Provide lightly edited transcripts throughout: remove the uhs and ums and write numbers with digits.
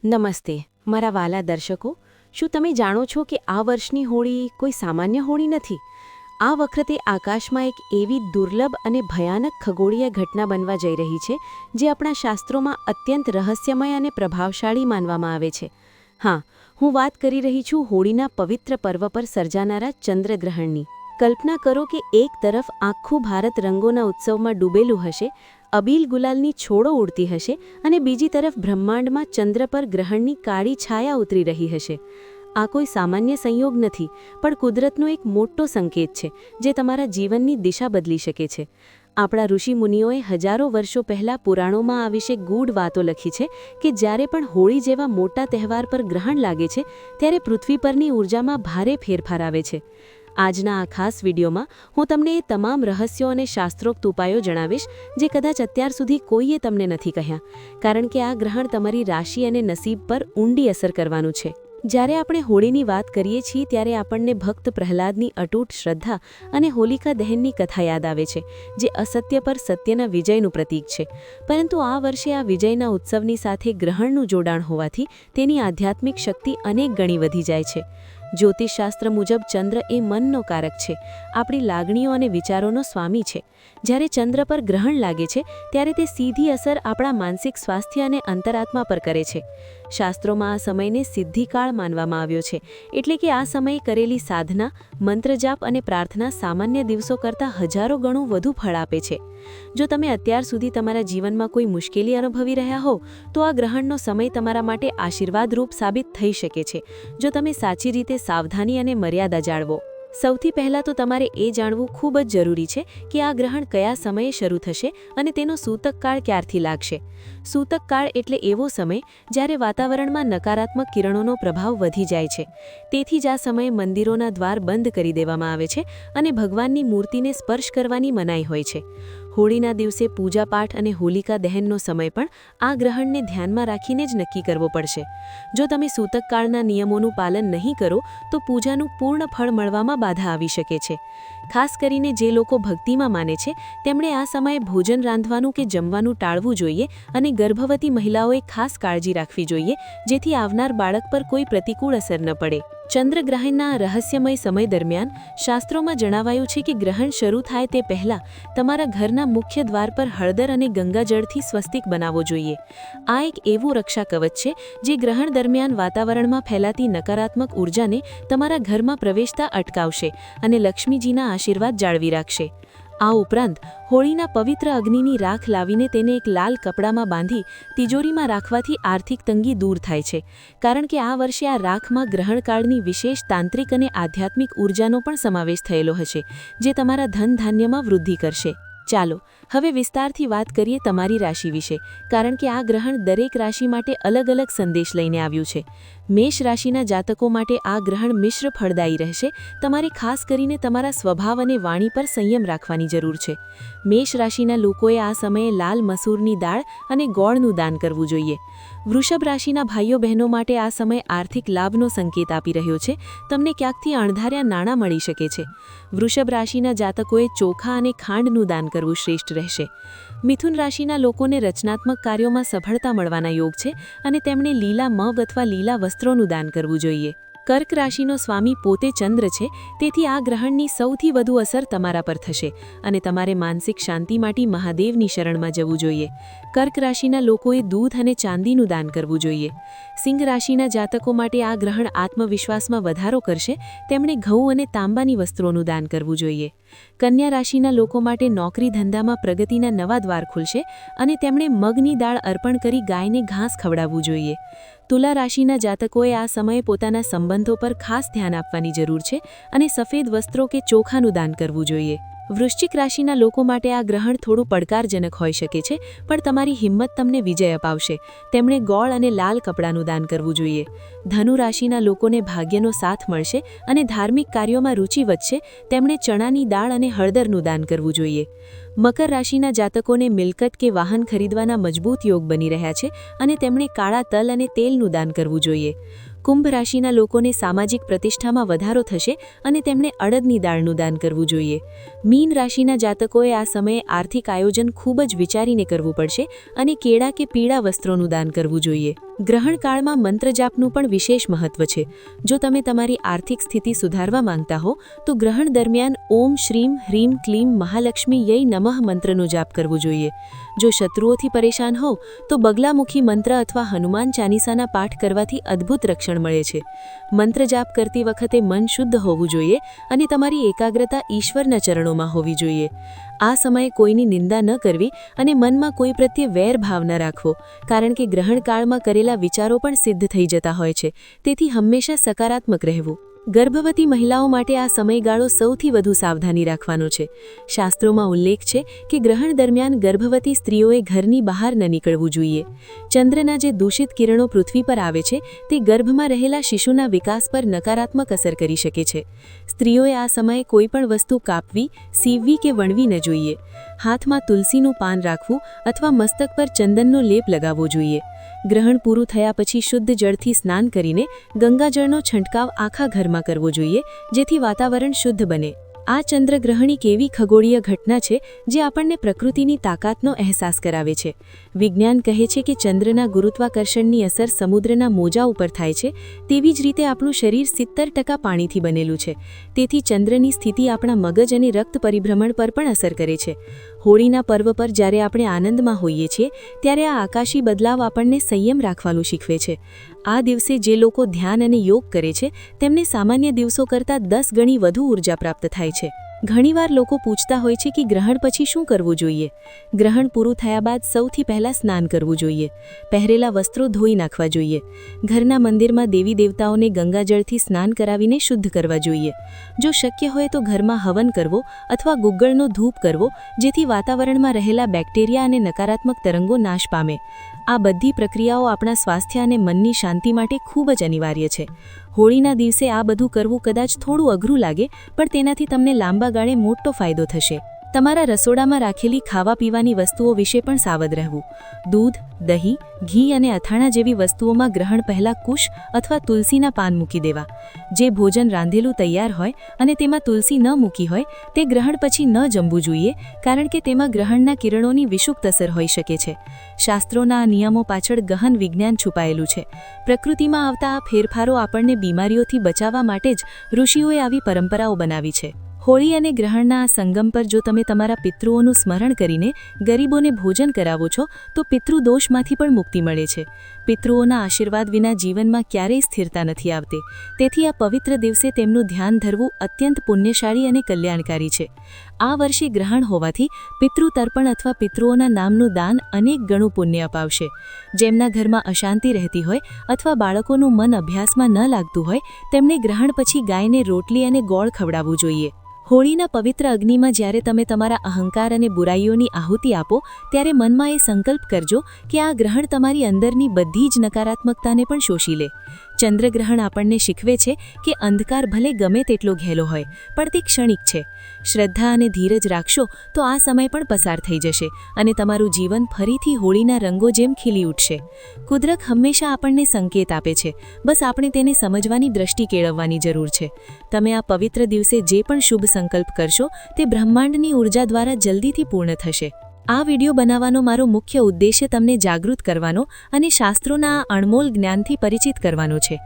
નમસ્તે મારા વાલા દર્શકો, શું તમે જાણો છો કે આ વર્ષની હોળી કોઈ સામાન્ય હોળી નથી? આ વખતે આકાશમાં એક એવી દુર્લભ અને ભયાનક ખગોળીય ઘટના બનવા જઈ રહી છે જે આપણા શાસ્ત્રોમાં અત્યંત રહસ્યમય અને પ્રભાવશાળી માનવામાં આવે છે. હા, હું વાત કરી રહી છું હોળીના પવિત્ર પર્વ પર સર્જાનારા ચંદ્રગ્રહણની. કલ્પના કરો કે એક તરફ આખું ભારત રંગોના ઉત્સવમાં ડૂબેલું હશે, અબીલ ગુલાલની છોડો ઉડતી હશે અને બીજી તરફ બ્રહ્માંડમાં ચંદ્ર પર ગ્રહણની કાળી છાયા ઉતરી રહી હશે. આ કોઈ સામાન્ય સંયોગ નથી, પણ કુદરતનો એક મોટો સંકેત છે જે તમારા જીવનની દિશા બદલી શકે છે. આપણા ઋષિમુનિઓએ હજારો વર્ષો પહેલાં પુરાણોમાં આ વિશે ગૂઢ વાતો લખી છે કે જ્યારે પણ હોળી જેવા મોટા તહેવાર પર ગ્રહણ લાગે છે ત્યારે પૃથ્વી પરની ઊર્જામાં ભારે ફેરફાર આવે છે. આજના આ ખાસ વિડીયોમાં હું તમને એ તમામ રહસ્યો અને શાસ્ત્રોક્ત ઉપાયો જણાવીશ જે કદાચ અત્યાર સુધી કોઈએ તમને નથી કહ્યા, કારણ કે આ ગ્રહણ તમારી રાશિ અને નસીબ પર ઊંડી અસર કરવાનું છે. જ્યારે આપણે હોળીની વાત કરીએ છીએ ત્યારે આપણને ભક્ત પ્રહલાદની અતૂટ શ્રદ્ધા અને હોલિકા દહનની કથા યાદ આવે છે, જે અસત્ય પર સત્યના વિજયનું પ્રતીક છે. પરંતુ આ વર્ષે આ વિજયના ઉત્સવની સાથે ગ્રહણનું જોડાણ હોવાથી તેની આધ્યાત્મિક શક્તિ અનેક ગણી વધી જાય છે. જ્યોતિષશાસ્ત્ર મુજબ ચંદ્ર એ મનનો કારક છે, આપણી લાગણીઓ અને વિચારોનો સ્વામી છે. જ્યારે ચંદ્ર પર ગ્રહણ લાગે છે ત્યારે તે સીધી અસર આપણા માનસિક સ્વાસ્થ્ય અને અંતરાત્મા પર કરે છે. શાસ્ત્રોમાં આ સમયને સિદ્ધિકાળ માનવામાં આવ્યો છે, એટલે કે આ સમયે કરેલી સાધના, મંત્રજાપ અને પ્રાર્થના સામાન્ય દિવસો કરતાં હજારો ગણું વધુ ફળ આપે છે. જો તમે અત્યાર સુધી તમારા જીવનમાં કોઈ મુશ્કેલી અનુભવી રહ્યા હો તો આ ગ્રહણનો સમય તમારા માટે આશીર્વાદરૂપ સાબિત થઈ શકે છે, જો તમે સાચી રીતે સાવધાની અને મર્યાદા જાળવો. સૌથી પહેલાં તો તમારે એ જાણવું ખૂબ જ જરૂરી છે કે આ ગ્રહણ કયા સમયે શરૂ થશે અને તેનો સૂતકકાળ ક્યારથી લાગશે. સૂતકકાળ એટલે એવો સમય જ્યારે વાતાવરણમાં નકારાત્મક કિરણોનો પ્રભાવ વધી જાય છે. તેથી જ આ સમયે મંદિરોના દ્વાર બંધ કરી દેવામાં આવે છે અને ભગવાનની મૂર્તિને સ્પર્શ કરવાની મનાઈ હોય છે. હોળીના દિવસે પૂજાપાઠ અને હોલિકા દહનનો સમય પણ આ ગ્રહણને ધ્યાનમાં રાખીને જ નક્કી કરવો પડશે. જો તમે સૂતકકાળના નિયમોનું પાલન નહીં કરો તો પૂજાનું પૂર્ણ ફળ મળવામાં બાધા આવી શકે છે. ખાસ કરીને જે લોકો ભક્તિમાં માને છે તેમણે આ સમયે ભોજન રાંધવાનું કે જમવાનું ટાળવું જોઈએ અને ગર્ભવતી મહિલાઓએ ખાસ કાળજી રાખવી જોઈએ જેથી આવનાર બાળક પર કોઈ પ્રતિકૂળ અસર ન પડે. ચંદ્રગ્રહણના રહસ્યમય સમય દરમિયાન શાસ્ત્રોમાં જણાવાયું છે કે ગ્રહણ શરૂ થાય તે પહેલાં તમારા ઘરના મુખ્ય દ્વાર પર હળદર અને ગંગાજળથી સ્વસ્તિક બનાવવો જોઈએ. આ એક એવું રક્ષા કવચ છે જે ગ્રહણ દરમિયાન વાતાવરણમાં ફેલાતી નકારાત્મક ઊર્જાને તમારા ઘરમાં પ્રવેશતા અટકાવશે અને લક્ષ્મીજીના આશીર્વાદ જાળવી રાખશે. આ ઉપરાંત હોળીના પવિત્ર અગ્નિની રાખ લાવીને તેને એક લાલ કપડામાં બાંધી તિજોરીમાં રાખવાથી આર્થિક તંગી દૂર થાય છે, કારણ કે આ વર્ષે આ રાખમાં ગ્રહણકાળની વિશેષ તાંત્રિક અને આધ્યાત્મિક ઊર્જાનો પણ સમાવેશ થયેલો હશે, જે તમારા ધન ધાન્યમાં વૃદ્ધિ કરશે. ચાલો હવે વિસ્તારથી વાત કરીએ તમારી રાશિ વિશે, કારણ કે આ ગ્રહણ દરેક રાશિ માટે અલગ અલગ સંદેશ લઈને આવ્યું છે. મેષ રાશિના જાતકો માટે આ ગ્રહણ મિશ્ર ફળદાયી રહેશે. તમારે ખાસ કરીને તમારા સ્વભાવ અને વાણી પર સંયમ રાખવાની જરૂર છે. મેષ રાશિના લોકોએ આ સમયે લાલ મસૂરની દાળ અને ગોળનું દાન કરવું જોઈએ. વૃષભ રાશિના ભાઈઓ બહેનો માટે આ સમય આર્થિક લાભનો સંકેત આપી રહ્યો છે. તમને ક્યાંકથી અણધાર્યા નાણાં મળી શકે છે. વૃષભ રાશિના જાતકોએ ચોખા અને ખાંડનું દાન કરવું શ્રેષ્ઠ રહેશે. મિથુન રાશિના લોકોને રચનાત્મક કાર્યોમાં સફળતા મળવાના યોગ છે અને તેમણે લીલા મગ અથવા લીલા વસ્ત્રોનું દાન કરવું જોઈએ. કર્ક રાશિનો સ્વામી પોતે ચંદ્ર છે, તેથી આ ગ્રહણની સૌથી વધુ અસર તમારા પર થશે અને તમારે માનસિક શાંતિ માટે મહાદેવની શરણમાં જવું જોઈએ. કર્ક રાશિના લોકોએ દૂધ અને ચાંદીનું દાન કરવું જોઈએ. સિંહ રાશિના જાતકો માટે આ ગ્રહણ આત્મવિશ્વાસમાં વધારો કરશે. તેમણે ઘઉં અને તાંબાની વસ્ત્રોનું દાન કરવું જોઈએ. કન્યા રાશિના લોકો માટે નોકરી ધંધામાં પ્રગતિના નવા દ્વાર ખુલશે અને તેમણે મગની દાળ અર્પણ કરી ગાયને ઘાસ ખવડાવવું જોઈએ. તુલા રાશિના જાતકોએ આ સમયે પોતાના સંબંધો પર ખાસ ધ્યાન આપવાની જરૂર છે અને સફેદ વસ્ત્રો કે ચોખાનું દાન કરવું જોઈએ. વૃશ્ચિક રાશિના લોકો માટે આ ગ્રહણ થોડું પડકારજનક હોઈ શકે છે, પણ તમારી હિંમત તમને વિજય અપાવશે. તેમણે ગોળ અને લાલ કપડાનું દાન કરવું જોઈએ. ધનુ રાશિના લોકોને ભાગ્યનો સાથ મળશે અને ધાર્મિક કાર્યોમાં રુચિ વધશે. તેમણે ચણાની દાળ અને હળદરનું દાન કરવું જોઈએ. મકર રાશિના જાતકોને મિલકત કે વાહન ખરીદવાના મજબૂત યોગ બની રહ્યા છે અને તેમણે કાળા તલ અને તેલનું દાન કરવું જોઈએ. કુંભ રાશિના લોકોને સામાજિક પ્રતિષ્ઠામાં વધારો થશે અને તેમણે અડદની દાળનું દાન કરવું જોઈએ. મીન રાશિના જાતકોએ આ સમયે આર્થિક આયોજન ખૂબ જ વિચારીને કરવું પડશે અને કેળા કે પીળા વસ્ત્રોનું દાન કરવું જોઈએ. ગ્રહણ કાળમાં મંત્રજાપનું પણ વિશેષ મહત્વ છે. જો તમે તમારી આર્થિક સ્થિતિ સુધારવા માંગતા હો તો ગ્રહણ દરમિયાન ઓમ શ્રીમ હ્રીમ ક્લીમ મહાલક્ષ્મી યૈ નમઃ મંત્રનો જાપ કરવો જોઈએ. જો શત્રુઓથી પરેશાન હોવ તો બગલામુખી મંત્ર અથવા હનુમાન ચાલીસાના પાઠ કરવાથી અદ્ભુત રક્ષણ મળે છે. મંત્ર જાપ કરતી વખતે મન શુદ્ધ હોવું જોઈએ અને તમારી એકાગ્રતા ઈશ્વરના ચરણોમાં હોવી જોઈએ. આ સમયે કોઈની નિંદા ન કરવી અને મનમાં કોઈ પ્રત્યે વેર ભાવ ન રાખવો, કારણ કે ગ્રહણ કાળમાં કરેલા વિચારો પણ સિદ્ધ થઈ જતા હોય છે. તેથી હંમેશા સકારાત્મક રહેવું. ગર્ભવતી મહિલાઓ માટે આ સમયગાળો સૌથી વધુ સાવધાની રાખવાનો છે. શાસ્ત્રોમાં ઉલ્લેખ છે કે ગ્રહણ દરમિયાન ગર્ભવતી સ્ત્રીઓએ ઘરની બહાર ન નીકળવું જોઈએ. ચંદ્રના જે દૂષિત કિરણો પૃથ્વી પર આવે છે તે ગર્ભમાં રહેલા શિશુના વિકાસ પર નકારાત્મક અસર કરી શકે છે. સ્ત્રીઓએ આ સમયે કોઈપણ વસ્તુ કાપવી, સીવવી કે વણવી ન જોઈએ. હાથમાં તુલસીનું પાન રાખવું અથવા મસ્તક પર ચંદનનો લેપ લગાવવો જોઈએ. ગ્રહણ પૂરું થયા પછી શુદ્ધ જળથી સ્નાન કરીને ગંગાજળનો છંટકાવ આખા ઘરમાં કરવો જોઈએ, જેથી વાતાવરણ શુદ્ધ બને. આ ચંદ્રગ્રહણ એક એવી ખગોળીય ઘટના છે જે આપણને પ્રકૃતિની તાકાતનો અહેસાસ કરાવે છે. વિજ્ઞાન કહે છે કે ચંદ્રના ગુરુત્વાકર્ષણની અસર સમુદ્રના મોજા ઉપર થાય છે, તેવી જ રીતે આપણું શરીર 70% પાણીથી બનેલું છે. તેથી ચંદ્રની સ્થિતિ આપણા મગજ અને રક્ત પરિભ્રમણ પર પણ અસર કરે છે. હોળીના પર્વ પર જ્યારે આપણે આનંદમાં હોઈએ છીએ ત્યારે આ આકાશી બદલાવ આપણને સંયમ રાખવાનું શીખવે છે. આ દિવસે જે લોકો ધ્યાન અને યોગ કરે છે તેમને સામાન્ય દિવસો કરતાં 10 ગણી વધુ ઉર્જા પ્રાપ્ત થાય છે. ઘણીવાર લોકો પૂછતા હોય છે કે ગ્રહણ પછી શું કરવું જોઈએ. ગ્રહણ પૂરું થયા બાદ સૌથી પહેલાં સ્નાન કરવું જોઈએ. પહેરેલા વસ્ત્રો ધોઈ નાખવા જોઈએ. ઘરના મંદિરમાં દેવી દેવતાઓને ગંગાજળથી સ્નાન કરાવીને શુદ્ધ કરવા જોઈએ. જો શક્ય હોય તો ઘરમાં હવન કરવો અથવા ગુગ્ગળનો ધૂપ કરવો, જેથી વાતાવરણમાં રહેલા બેક્ટેરિયા અને નકારાત્મક તરંગો નાશ પામે. આ બધી પ્રક્રિયાઓ આપણા સ્વાસ્થ્ય અને મનની શાંતિ માટે ખૂબ જ અનિવાર્ય છે. હોળીના દિવસે આ બધું કરવું કદાચ થોડું અઘરું લાગે, પણ તેનાથી તમને લાંબા ગાળે મોટો ફાયદો થશે. તમારા રસોડામાં રાખેલી ખાવા પીવાની વસ્તુઓ વિશે પણ સાવધ રહેવું. દૂધ, દહીં, ઘી અને અથાણા જેવી વસ્તુઓમાં ગ્રહણ પહેલાં કુશ અથવા તુલસીના પાન મૂકી દેવા. જે ભોજન રાંધેલું તૈયાર હોય અને તેમાં તુલસી ન મૂકી હોય તે ગ્રહણ પછી ન જમવું જોઈએ, કારણ કે તેમાં ગ્રહણના કિરણોની વિષુપ્ત અસર હોઈ શકે છે. શાસ્ત્રોના આ નિયમો પાછળ ગહન વિજ્ઞાન છુપાયેલું છે. પ્રકૃતિમાં આવતા આ ફેરફારો આપણને બીમારીઓથી બચાવવા માટે જ ઋષિઓએ આવી પરંપરાઓ બનાવી છે. હોળી અને ગ્રહણના આ સંગમ પર જો તમે તમારા પિતૃઓનું સ્મરણ કરીને ગરીબોને ભોજન કરાવો છો તો પિતૃદોષમાંથી પણ મુક્તિ મળે છે. પિતૃઓના આશીર્વાદ વિના જીવનમાં ક્યારેય સ્થિરતા નથી આવતી. તેથી આ પવિત્ર દિવસે તેમનું ધ્યાન ધરવું અત્યંત પુણ્યશાળી અને કલ્યાણકારી છે. આ વર્ષે ગ્રહણ હોવાથી પિતૃતર્પણ અથવા પિતૃઓના નામનું દાન અનેક ગણું પુણ્ય અપાવશે. જેમના ઘરમાં અશાંતિ રહેતી હોય અથવા બાળકોનું મન અભ્યાસમાં ન લાગતું હોય તેમણે ગ્રહણ પછી ગાયને રોટલી અને ગોળ ખવડાવવું જોઈએ. હોળીના પવિત્ર અગ્નિમાં જ્યારે તમે તમારા અહંકાર અને બુરાઈઓની આહુતિ આપો ત્યારે મનમાં એ સંકલ્પ કરજો કે આ ગ્રહણ તમારી અંદરની બધી જ નકારાત્મકતાને પણ શોષી લે. ચંદ્રગ્રહણ આપણને શીખવે છે કે અંધકાર ભલે ગમે તેટલો ઘેલો હોય પણ તે ક્ષણિક છે. શ્રદ્ધા અને ધીરજ રાખશો તો આ સમય પણ પસાર થઈ જશે અને તમારું જીવન ફરીથી હોળીના રંગો જેમ ખીલી ઉઠશે. કુદરત હંમેશા આપણને સંકેત આપે છે, બસ આપણે તેને સમજવાની દ્રષ્ટિ કેળવવાની જરૂર છે. તમે આ પવિત્ર દિવસે જે પણ શુભ સંકલ્પ કરશો તે બ્રહ્માંડની ઉર્જા દ્વારા જલ્દીથી પૂર્ણ થશે. આ વિડિયો બનાવવાનો મારો મુખ્ય ઉદ્દેશ્ય તમને જાગૃત કરવાનો અને શાસ્ત્રોના આ અણમોલ જ્ઞાનથી પરિચિત કરવાનો છે.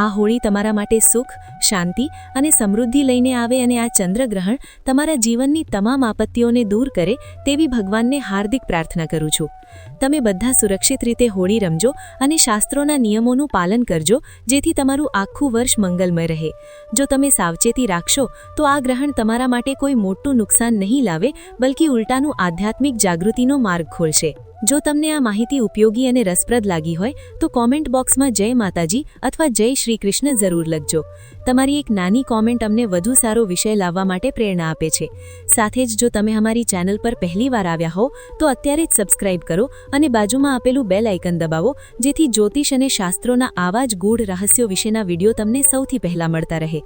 આ હોળી તમારા માટે સુખ, શાંતિ અને સમૃદ્ધિ લઈને આવે અને આ ચંદ્રગ્રહણ તમારા જીવનની તમામ આપત્તિઓને દૂર કરે તેવી ભગવાનને હાર્દિક પ્રાર્થના કરું છું. તમે બધા સુરક્ષિત રીતે હોળી રમજો અને શાસ્ત્રોના નિયમોનું પાલન કરજો, જેથી તમારું આખું વર્ષ મંગલમય રહે. જો તમે સાવચેતી રાખશો તો આ ગ્રહણ તમારા માટે કોઈ મોટું નુકસાન નહીં લાવે, બલકી ઉલટાનું આધ્યાત્મિક જાગૃતિનો માર્ગ ખોલશે. જો તમને આ માહિતી ઉપયોગી અને રસપ્રદ લાગી હોય તો કોમેન્ટ બોક્સમાં જય માતાજી અથવા જય શ્રી કૃષ્ણ જરૂર લખજો. તમારી એક નાની કોમેન્ટ અમને વધુ સારો વિષય લાવવા માટે પ્રેરણા આપે છે. સાથે જ જો તમે અમારી ચેનલ પર પહેલીવાર આવ્યા હો તો અત્યારે જ સબસ્ક્રાઇબ કરો અને બાજુમાં આપેલું બેલ આઇકન દબાવો, જેથી જ્યોતિષ અને શાસ્ત્રોના આવા જ ગૂઢ રહસ્યો વિશેના વિડીયો તમને સૌથી પહેલા મળતા રહે.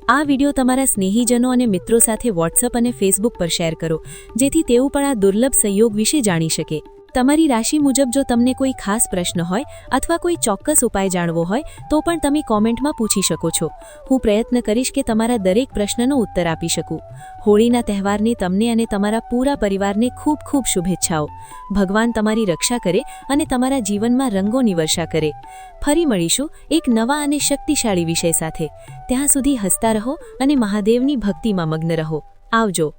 આ વિડીયો તમારા સ્નેહીજનો અને મિત્રો સાથે વોટ્સઅપ અને ફેસબુક પર શેર કરો, જેથી તેઓ પણ આ દુર્લભ સંયોગ વિશે જાણી શકે. તમારી રાશિ મુજબ જો તમને કોઈ ખાસ પ્રશ્ન હોય અથવા કોઈ ચોક્કસ ઉપાય જાણવો હોય તો પણ તમે કોમેન્ટમાં પૂછી શકો છો. હું પ્રયત્ન કરીશ કે તમારા દરેક પ્રશ્નનો ઉત્તર આપી શકું. હોળીના તહેવારની તમને અને તમારા પૂરા પરિવારને ખૂબ ખૂબ શુભેચ્છાઓ. ભગવાન તમારી રક્ષા કરે અને તમારા જીવનમાં રંગોની વર્ષા કરે. ફરી મળીશું એક નવા અને શક્તિશાળી વિષય સાથે. ત્યાં સુધી હસતા રહો અને મહાદેવની ભક્તિમાં મગ્ન રહો. આવજો.